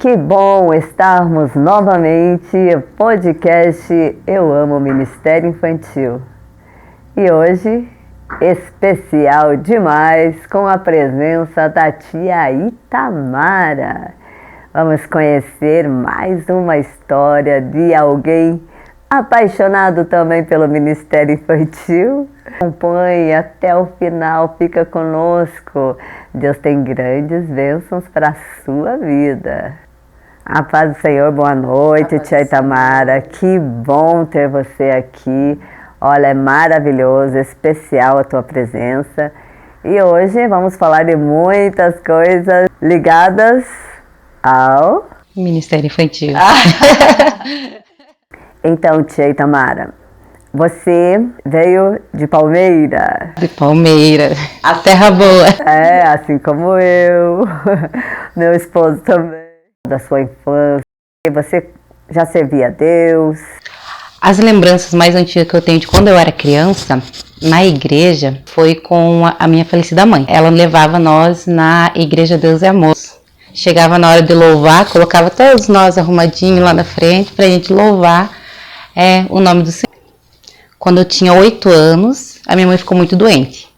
Que bom estarmos novamente no podcast Eu Amo Ministério Infantil. E hoje, especial demais, com a presença da tia Itamara. Vamos conhecer mais uma história de alguém apaixonado também pelo Ministério Infantil. Acompanhe até o final, fica conosco. Deus tem grandes bênçãos para a sua vida. A paz do Senhor, boa noite, tia Itamara. Que bom ter você aqui. Olha, é maravilhoso, especial a tua presença. E hoje vamos falar de muitas coisas ligadas ao Ministério Infantil. Então, tia Itamara, você veio de Palmeira. De Palmeira, a terra boa. É, assim como eu, meu esposo também. Da sua infância, você já servia a Deus? As lembranças mais antigas que eu tenho de quando eu era criança, na igreja, foi com a minha falecida mãe. Ela levava nós na igreja Deus é Amor. Chegava na hora de louvar, colocava todos nós arrumadinhos lá na frente pra gente louvar o nome do Senhor. Quando eu tinha 8 anos, a minha mãe ficou muito doente.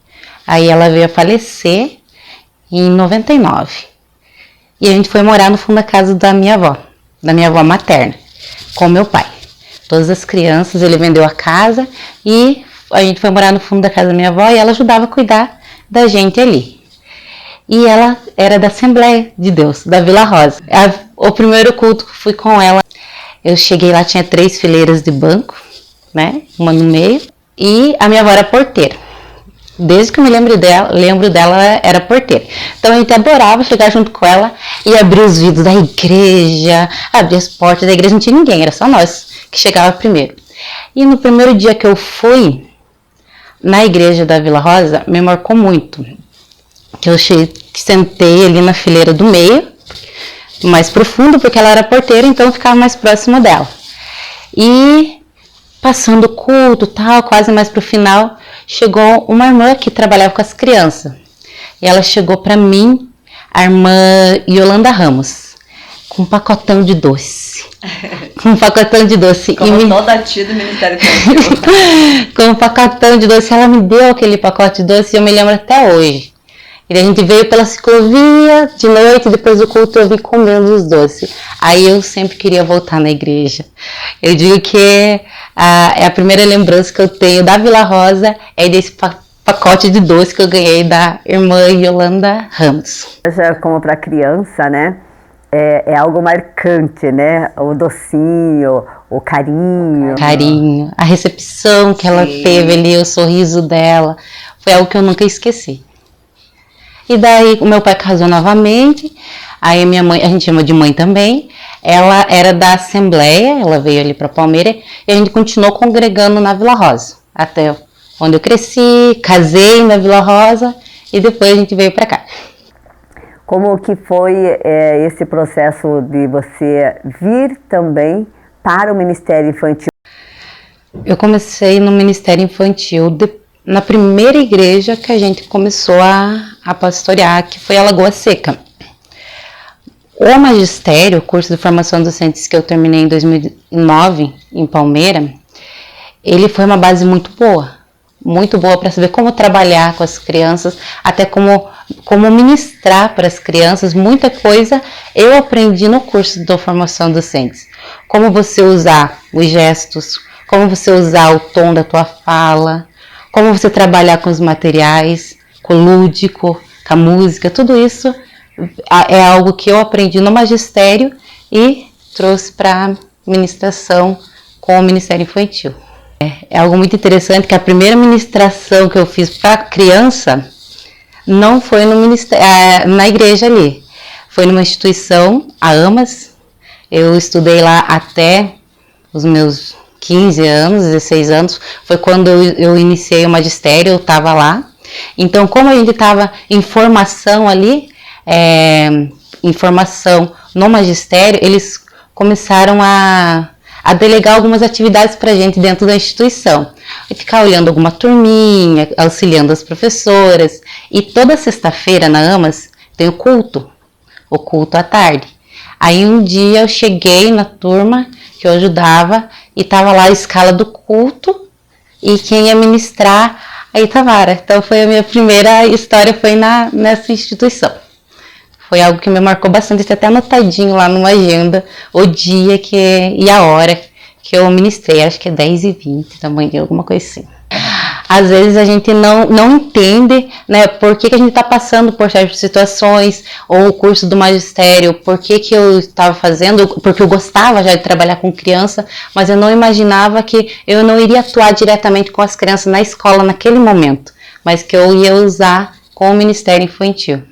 Aí ela veio a falecer em 99. E a gente foi morar no fundo da casa da minha avó materna, com meu pai. Todas as crianças, ele vendeu a casa e a gente foi morar no fundo da casa da minha avó e ela ajudava a cuidar da gente ali. E ela era da Assembleia de Deus, da Vila Rosa. O primeiro culto que fui com ela, eu cheguei lá, tinha 3 fileiras de banco, né? Uma no meio, e a minha avó era porteira. Desde que eu me lembro dela, ela era porteira. Então a gente adorava chegar junto com ela e abrir os vidros da igreja, abrir as portas da igreja, não tinha ninguém, era só nós que chegava primeiro. E no primeiro dia que eu fui na igreja da Vila Rosa, me marcou muito. Que eu sentei ali na fileira do meio, mais profundo, porque ela era porteira, então eu ficava mais próximo dela. E passando o culto, tal, quase mais pro final, chegou uma irmã que trabalhava com as crianças. E ela chegou para mim, a irmã Yolanda Ramos, com um pacotão de doce. Com um pacotão de doce. Como toda tia do Ministério Infantil. Com um pacotão de doce. Ela me deu aquele pacote de doce e eu me lembro até hoje. E a gente veio pela ciclovia de noite, depois do culto eu vim comendo os doces. Aí eu sempre queria voltar na igreja. Eu digo que a primeira lembrança que eu tenho da Vila Rosa é desse pacote de doce que eu ganhei da irmã Yolanda Ramos. Já como para criança, né? É algo marcante, né? O docinho, o carinho. Carinho, a recepção que ela teve ali, o sorriso dela, foi algo que eu nunca esqueci. E daí o meu pai casou novamente, aí a minha mãe, a gente chama de mãe também, ela era da Assembleia, ela veio ali para Palmeira e a gente continuou congregando na Vila Rosa, até onde eu cresci, casei na Vila Rosa e depois a gente veio para cá. Como que foi esse processo de você vir também para o Ministério Infantil? Eu comecei no Ministério Infantil na primeira igreja que a gente começou a pastorear, que foi a Lagoa Seca. O magistério, o curso de formação docentes que eu terminei em 2009, em Palmeira, ele foi uma base muito boa para saber como trabalhar com as crianças, até como ministrar para as crianças. Muita coisa eu aprendi no curso de formação docentes. Como você usar os gestos, como você usar o tom da tua fala, como você trabalhar com os materiais, com o lúdico, com a música, tudo isso é algo que eu aprendi no magistério e trouxe para a ministração com o Ministério Infantil. É algo muito interessante que a primeira ministração que eu fiz para criança não foi na igreja ali, foi numa instituição, a AMAS. Eu estudei lá até os meus 15 anos, 16 anos, foi quando eu iniciei o magistério, eu estava lá. Então, como a gente estava em formação ali, em formação no magistério, eles começaram a delegar algumas atividades para a gente dentro da instituição. E ficar olhando alguma turminha, auxiliando as professoras. E toda sexta-feira na AMAS tem o culto à tarde. Aí um dia eu cheguei na turma que eu ajudava e tava lá a escala do culto e quem ia ministrar a Itamara. Então foi a minha primeira história, foi nessa instituição. Foi algo que me marcou bastante, está até anotadinho lá numa agenda, o dia e a hora que eu ministrei, acho que é 10h20 da manhã, alguma coisa assim. Às vezes a gente não entende, né, por que a gente está passando por certas situações, ou o curso do magistério, por que eu estava fazendo, porque eu gostava já de trabalhar com criança, mas eu não imaginava que eu não iria atuar diretamente com as crianças na escola naquele momento, mas que eu ia usar com o Ministério Infantil.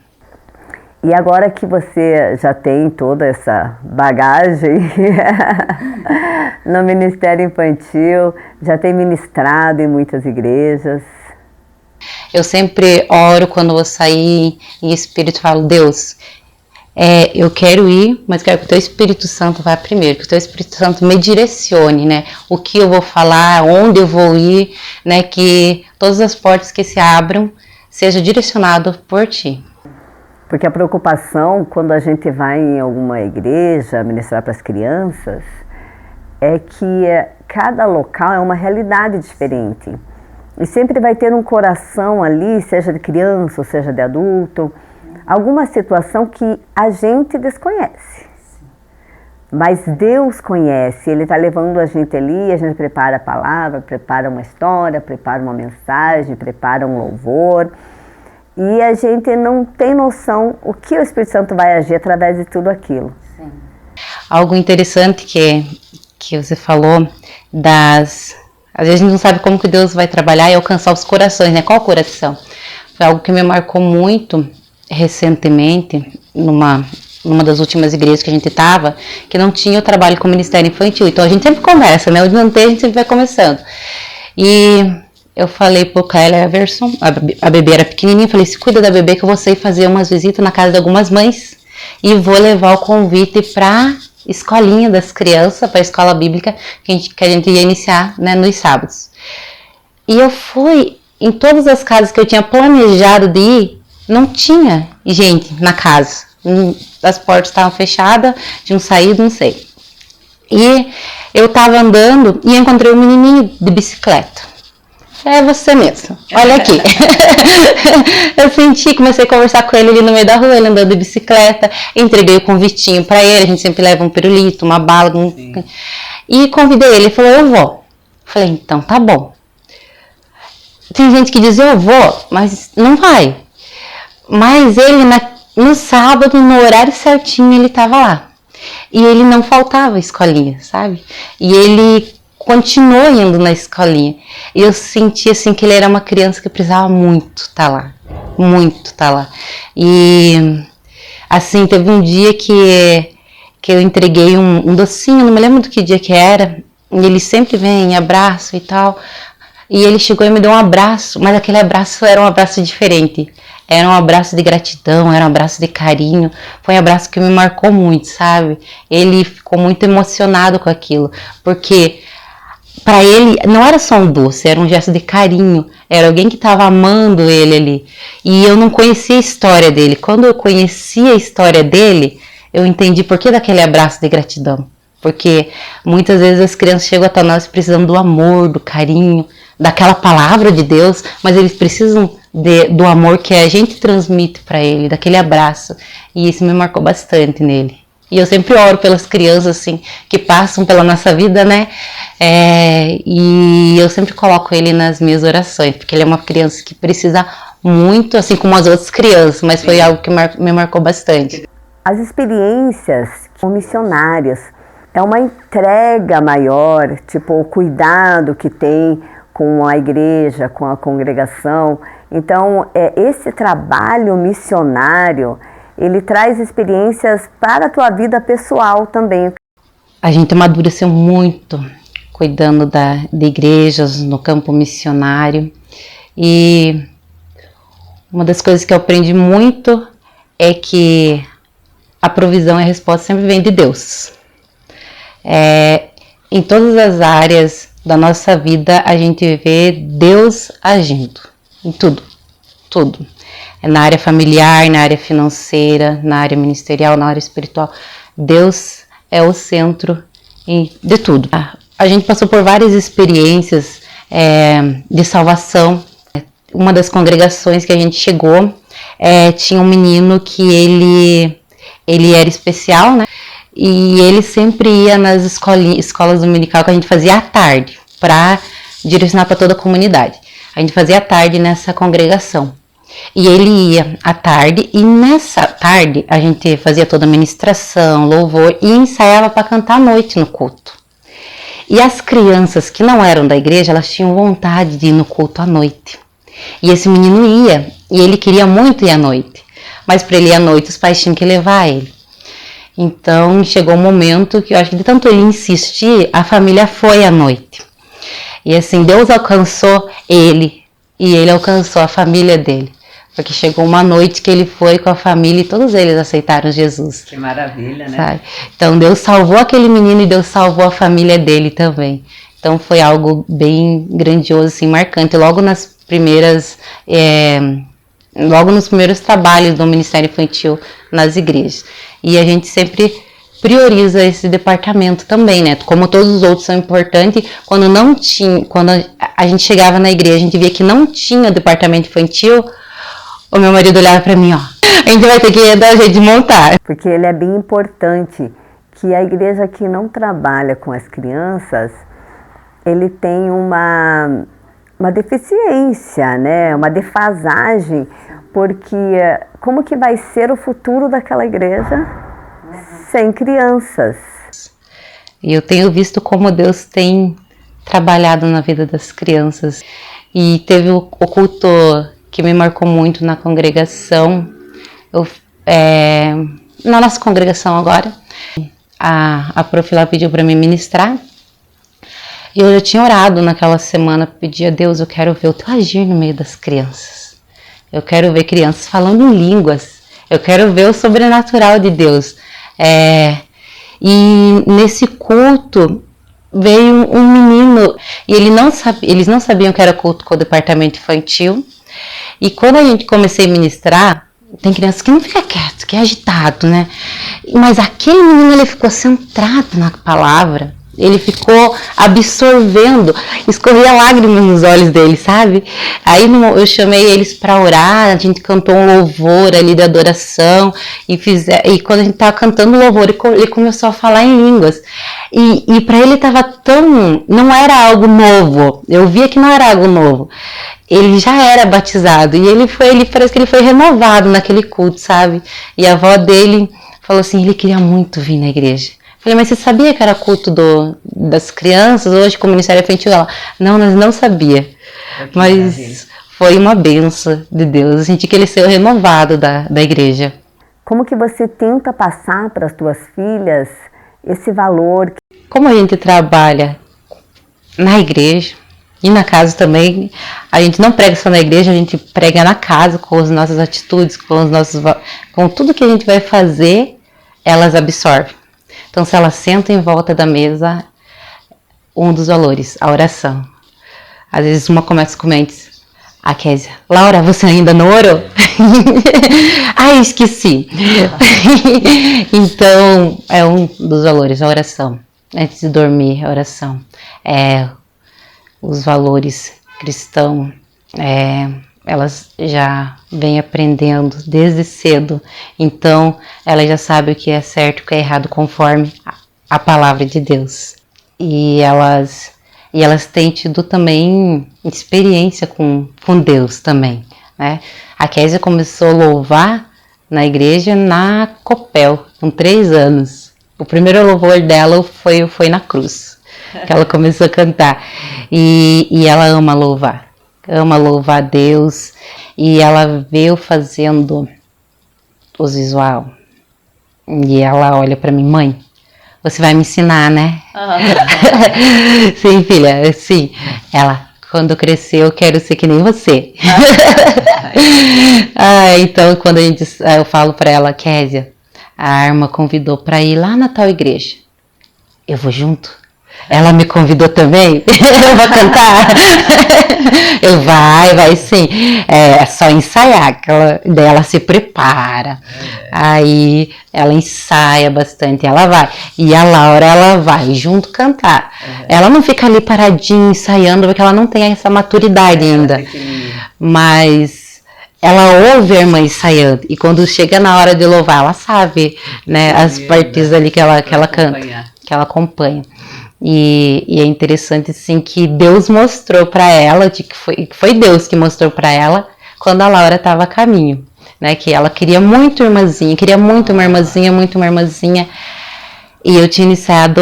E agora que você já tem toda essa bagagem no Ministério Infantil, já tem ministrado em muitas igrejas. Eu sempre oro quando vou sair em espírito, falo, Deus, eu quero ir, mas quero que o Teu Espírito Santo vá primeiro, que o Teu Espírito Santo me direcione, né? O que eu vou falar, onde eu vou ir, né? Que todas as portas que se abram seja direcionado por Ti. Porque a preocupação, quando a gente vai em alguma igreja ministrar para as crianças, é que cada local é uma realidade diferente. E sempre vai ter um coração ali, seja de criança ou seja de adulto, alguma situação que a gente desconhece. Mas Deus conhece, Ele está levando a gente ali, a gente prepara a palavra, prepara uma história, prepara uma mensagem, prepara um louvor. E a gente não tem noção o que o Espírito Santo vai agir através de tudo aquilo. Sim. Algo interessante que você falou às vezes a gente não sabe como que Deus vai trabalhar e alcançar os corações, né? Qual coração? Foi algo que me marcou muito recentemente, numa das últimas igrejas que a gente estava, que não tinha o trabalho com o Ministério Infantil. Então a gente sempre começa, né? Onde não tem, a gente sempre vai começando. E eu falei pro Kyler Everson, a bebê era pequenininha, falei, se cuida da bebê que eu vou sair fazer umas visitas na casa de algumas mães e vou levar o convite pra escolinha das crianças, pra escola bíblica que a gente ia iniciar, né, nos sábados. E eu fui em todas as casas que eu tinha planejado de ir, não tinha gente na casa. As portas estavam fechadas, tinham saído, não sei. E eu tava andando e encontrei um menininho de bicicleta. É você mesmo, olha aqui. Eu comecei a conversar com ele ali no meio da rua, ele andando de bicicleta, entreguei o convitinho pra ele, a gente sempre leva um pirulito, uma bala, e convidei ele falou, eu vou. Falei, então tá bom. Tem gente que diz, eu vou, mas não vai. Mas ele, no sábado, no horário certinho, ele tava lá. E ele não faltava à escolinha, sabe? E ele continuou indo na escolinha. E eu senti assim que ele era uma criança que precisava muito estar lá. Muito estar lá. E assim, teve um dia que eu entreguei um docinho, não me lembro do que dia que era. E ele sempre vem, abraço e tal. E ele chegou e me deu um abraço, mas aquele abraço era um abraço diferente. Era um abraço de gratidão, era um abraço de carinho. Foi um abraço que me marcou muito, sabe? Ele ficou muito emocionado com aquilo, porque para ele não era só um doce, era um gesto de carinho, era alguém que estava amando ele ali. E eu não conhecia a história dele. Quando eu conheci a história dele, eu entendi por que daquele abraço de gratidão. Porque muitas vezes as crianças chegam até nós precisando do amor, do carinho, daquela palavra de Deus, mas eles precisam do amor que a gente transmite para ele, daquele abraço. E isso me marcou bastante nele. E eu sempre oro pelas crianças assim, que passam pela nossa vida, né? E eu sempre coloco ele nas minhas orações, porque ele é uma criança que precisa muito, assim como as outras crianças, mas foi algo que me marcou bastante. As experiências com missionários é uma entrega maior, tipo o cuidado que tem com a igreja, com a congregação. Então, esse trabalho missionário, ele traz experiências para a tua vida pessoal também. A gente amadureceu muito cuidando de igrejas no campo missionário. E uma das coisas que eu aprendi muito é que a provisão e a resposta sempre vem de Deus. Em todas as áreas da nossa vida, a gente vê Deus agindo. Em tudo, tudo. Na área familiar, na área financeira, na área ministerial, na área espiritual. Deus é o centro de tudo. A gente passou por várias experiências de salvação. Uma das congregações que a gente chegou, tinha um menino que ele era especial, né? E ele sempre ia nas escolas dominical que a gente fazia à tarde, para direcionar para toda a comunidade. A gente fazia à tarde nessa congregação. E ele ia à tarde, e nessa tarde a gente fazia toda a ministração, louvor, e ensaiava para cantar à noite no culto. E as crianças que não eram da igreja, elas tinham vontade de ir no culto à noite. E esse menino ia, e ele queria muito ir à noite. Mas para ele ir à noite, os pais tinham que levar ele. Então chegou um momento que eu acho que de tanto ele insistir, a família foi à noite. E assim, Deus alcançou ele, e ele alcançou a família dele. Porque chegou uma noite que ele foi com a família e todos eles aceitaram Jesus. Que maravilha, né? Sabe? Então Deus salvou aquele menino e Deus salvou a família dele também. Então foi algo bem grandioso, assim, marcante. Logo nos primeiros trabalhos do Ministério Infantil nas igrejas. E a gente sempre prioriza esse departamento também, né? Como todos os outros são importantes, quando a gente chegava na igreja, a gente via que não tinha departamento infantil, o meu marido olhava para mim, ó, a gente vai ter que dar um jeito de montar. Porque ele é bem importante que a igreja que não trabalha com as crianças, ele tem uma deficiência, né? Uma defasagem, porque como que vai ser o futuro daquela igreja sem crianças? E eu tenho visto como Deus tem trabalhado na vida das crianças. E teve o culto que me marcou muito na congregação, na nossa congregação agora. A prof lá pediu para me ministrar. E eu já tinha orado naquela semana, pedi a Deus, eu quero ver o teu agir no meio das crianças. Eu quero ver crianças falando em línguas. Eu quero ver o sobrenatural de Deus. E nesse culto veio um menino, e eles não sabiam que era culto com o departamento infantil. E quando a gente comecei a ministrar, tem crianças que não fica quieto, que é agitado, né? Mas aquele menino, ele ficou centrado na palavra. Ele ficou absorvendo, escorria lágrimas nos olhos dele, sabe? Aí eu chamei eles para orar, a gente cantou um louvor ali de adoração, e quando a gente estava cantando o louvor, ele começou a falar em línguas. E para ele estava não era algo novo, eu via que não era algo novo. Ele já era batizado, e ele parece que ele foi renovado naquele culto, sabe? E a avó dele falou assim, ele queria muito vir na igreja. Falei, mas você sabia que era culto das crianças hoje com o Ministério Infantil? Ela, não, nós não sabia. Mas foi uma bênção de Deus. Eu senti que ele saiu renovado da igreja. Como que você tenta passar para as tuas filhas esse valor? Como a gente trabalha na igreja e na casa também, a gente não prega só na igreja, a gente prega na casa com as nossas atitudes, com tudo que a gente vai fazer, elas absorvem. Então, se elas sentam em volta da mesa, um dos valores, a oração. Às vezes uma começa com mentes, a Kézia, Laura, você ainda não orou? Ai, esqueci. Então, é um dos valores, a oração. Antes de dormir, a oração. Os valores cristãos, elas já vêm aprendendo desde cedo, então elas já sabem o que é certo e o que é errado conforme a palavra de Deus. E elas têm tido também experiência com Deus também, né? A Kézia começou a louvar na igreja na Copel, com 3 anos. O primeiro louvor dela foi na cruz, que ela começou a cantar. E ela ama louvar a Deus, e ela veio fazendo os visual, e ela olha para mim, mãe, você vai me ensinar, né? Sim, filha, sim. Ela, quando eu crescer, eu quero ser que nem você. Então, quando eu falo para ela, Kézia, a Arma convidou para ir lá na tal igreja, eu vou junto? Ela me convidou também? Eu vou cantar? Eu vai sim. É só ensaiar, daí ela se prepara. Aí ela ensaia bastante, ela vai. E a Laura, ela vai junto cantar. Ela não fica ali paradinha ensaiando, porque ela não tem essa maturidade ainda. Mas ela ouve a irmã ensaiando. E quando chega na hora de louvar, ela sabe, né, as partes ali que ela canta, que ela acompanha. E é interessante assim que Deus mostrou para ela, que foi Deus que mostrou para ela quando a Laura estava a caminho, né? Que ela queria muito irmãzinha, muito uma irmãzinha. E eu tinha iniciado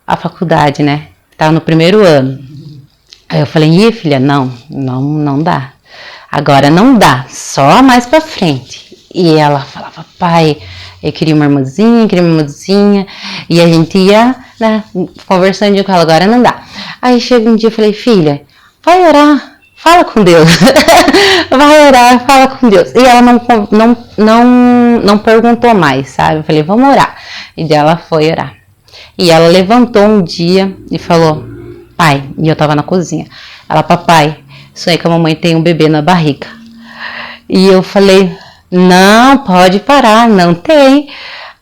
a faculdade, né? Tava no primeiro ano. Aí eu falei, filha, não dá. Agora não dá, só mais para frente. E ela falava, pai, eu queria uma irmãzinha, e a gente ia, né, conversando com ela, agora não dá. Aí chega um dia, eu falei, filha, vai orar, fala com Deus, vai orar, fala com Deus. E ela não perguntou mais, sabe? Eu falei, vamos orar. E daí ela foi orar. E ela levantou um dia e falou, pai, e eu tava na cozinha, ela, papai, sonhei que a mamãe tem um bebê na barriga. E eu falei, não, pode parar, não tem.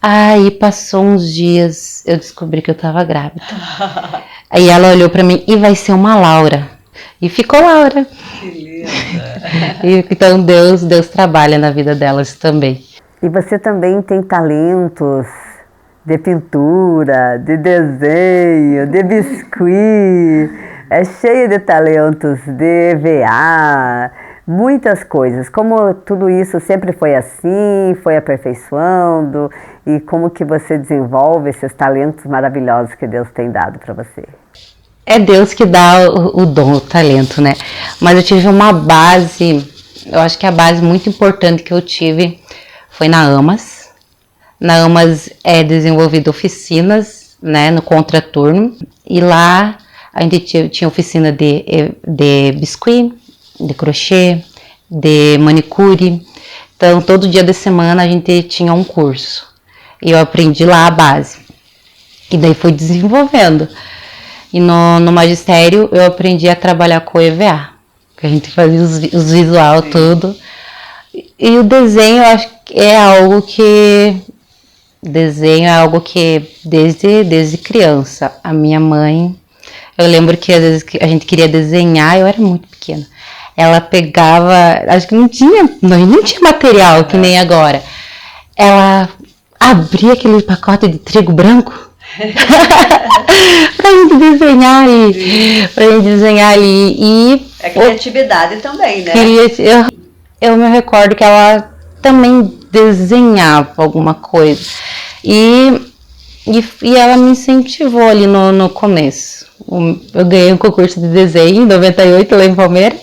Aí passou uns dias, eu descobri que eu tava grávida. Aí ela olhou pra mim, e vai ser uma Laura. E ficou Laura. Que linda. Então Deus trabalha na vida delas também. E você também tem talentos de pintura, de desenho, de biscuit. É cheio de talentos, de EVA, muitas coisas. Como tudo isso sempre foi assim, foi aperfeiçoando, e como que você desenvolve esses talentos maravilhosos que Deus tem dado para você? É Deus que dá o dom, o talento, né? Mas eu tive uma base, eu acho que a base muito importante que eu tive foi na AMAS. Na AMAS é desenvolvido oficinas, né, no contraturno, e lá a gente tinha oficina de biscuit, de crochê, de manicure. Então, todo dia da semana a gente tinha um curso. E eu aprendi lá a base. E daí fui desenvolvendo. E no magistério eu aprendi a trabalhar com EVA. Que a gente fazia os visual, tudo. E o desenho, eu acho que é algo que... Desenho é algo que desde criança. A minha mãe... Eu lembro que às vezes a gente queria desenhar, eu era muito pequena. Ela pegava, acho que não tinha material que nem agora. Ela abria aquele pacote de trigo branco pra gente desenhar ali. E é criatividade também, né? Eu me recordo que ela também desenhava alguma coisa. E ela me incentivou ali no começo. Eu ganhei um concurso de desenho em 98 lá em Palmeiras.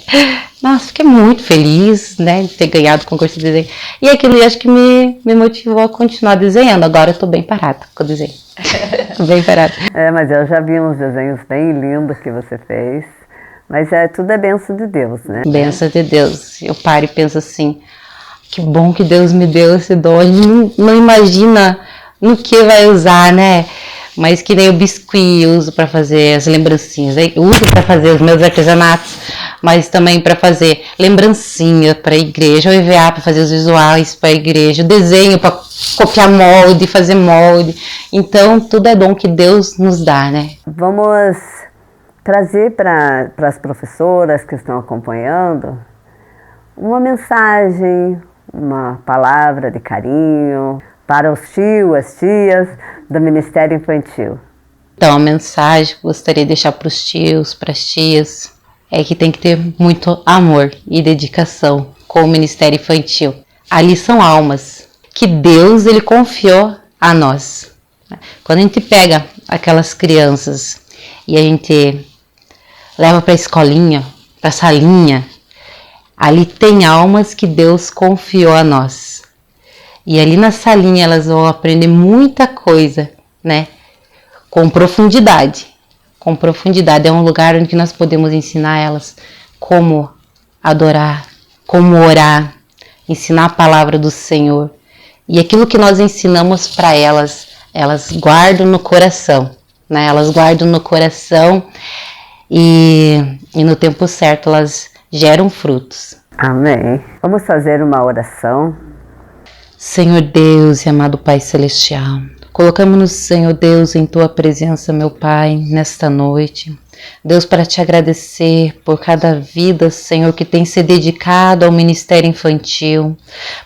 Nossa, fiquei muito feliz, né, de ter ganhado o concurso de desenho. E aquilo acho que me motivou a continuar desenhando. Agora eu tô bem parada com o desenho. Bem parada. Mas eu já vi uns desenhos bem lindos que você fez. Mas tudo é bênção de Deus, né? Bênção de Deus. Eu paro e penso assim, que bom que Deus me deu esse dom. A gente não imagina no que vai usar, né? Mas que nem o biscuit eu uso para fazer as lembrancinhas. Eu uso para fazer os meus artesanatos, mas também para fazer lembrancinha para a igreja, o EVA para fazer os visuais para a igreja, o desenho para copiar molde, fazer molde. Então, tudo é dom que Deus nos dá, né? Vamos trazer para as professoras que estão acompanhando uma mensagem, uma palavra de carinho para os tios, as tias do Ministério Infantil. Então, a mensagem que eu gostaria de deixar para os tios, para as tias, é que tem que ter muito amor e dedicação com o Ministério Infantil. Ali são almas que Deus ele confiou a nós. Quando a gente pega aquelas crianças e a gente leva para a escolinha, para a salinha, ali tem almas que Deus confiou a nós. E ali na salinha elas vão aprender muita coisa, né? Com profundidade. Com profundidade. É um lugar onde nós podemos ensinar elas como adorar, como orar, ensinar a palavra do Senhor. E aquilo que nós ensinamos para elas, elas guardam no coração. né? Elas guardam no coração e no tempo certo elas geram frutos. Amém. Vamos fazer uma oração. Senhor Deus e amado Pai Celestial, colocamos-nos, Senhor Deus, em Tua presença, meu Pai, nesta noite. Deus, para te agradecer por cada vida, Senhor, que tem se dedicado ao ministério infantil.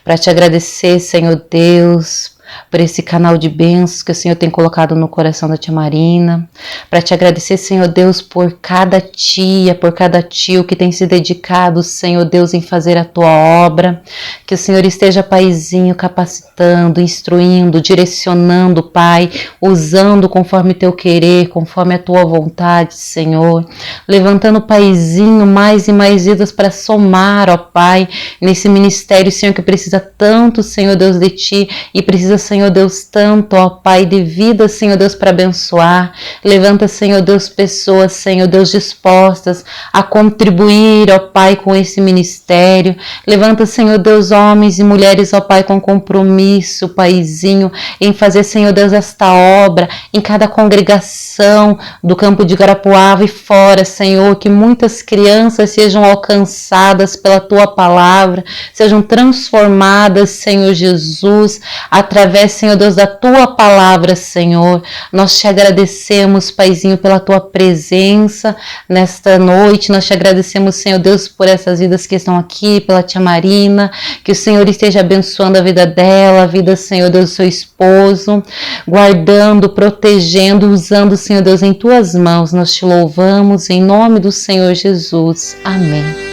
Para te agradecer, Senhor Deus, por esse canal de bênçãos que o Senhor tem colocado no coração da tia Marina. Para te agradecer, Senhor Deus, por cada tia, por cada tio que tem se dedicado, Senhor Deus, em fazer a tua obra. Que o Senhor esteja, Paizinho, capacitando, instruindo, direcionando, Pai, usando conforme teu querer, conforme a tua vontade, Senhor. Levantando, Paizinho, mais e mais vidas para somar, ó Pai, nesse ministério, Senhor, que precisa tanto, Senhor Deus, de ti e precisa, Senhor Deus, tanto, ó Pai, de vida, Senhor Deus, para abençoar. Levanta, Senhor Deus, pessoas, Senhor Deus, dispostas a contribuir, ó Pai, com esse ministério. Levanta, Senhor Deus, homens e mulheres, ó Pai, com compromisso, Paizinho, em fazer, Senhor Deus, esta obra em cada congregação do campo de Guarapuava e fora, Senhor, que muitas crianças sejam alcançadas pela Tua palavra, sejam transformadas, Senhor Jesus, através, Senhor Deus, da Tua palavra, Senhor. Nós te agradecemos, Paizinho, pela Tua presença nesta noite. Nós te agradecemos, Senhor Deus, por essas vidas que estão aqui, pela tia Marina, que o Senhor esteja abençoando a vida dela, a vida, Senhor Deus, do seu esposo, guardando, protegendo, usando, Senhor Deus, em Tuas mãos. Nós te louvamos em nome do Senhor Jesus. Amém.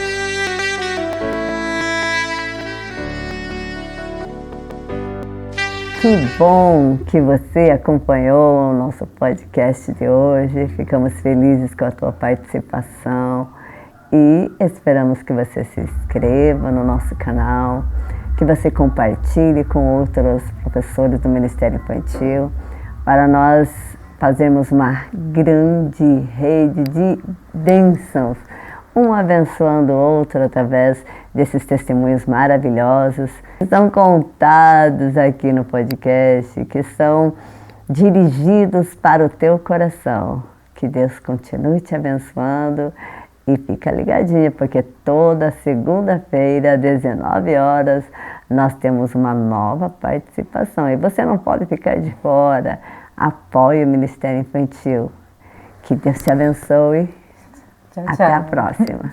Que bom que você acompanhou o nosso podcast de hoje. Ficamos felizes com a tua participação e esperamos que você se inscreva no nosso canal, que você compartilhe com outros professores do Ministério Infantil, para nós fazermos uma grande rede de bênçãos, um abençoando o outro através desses testemunhos maravilhosos que são contados aqui no podcast, que são dirigidos para o teu coração. Que Deus continue te abençoando e fica ligadinha, porque toda segunda-feira, às 19 horas, nós temos uma nova participação e você não pode ficar de fora. Apoie o Ministério Infantil. Que Deus te abençoe. Tchau, Até tchau. a próxima.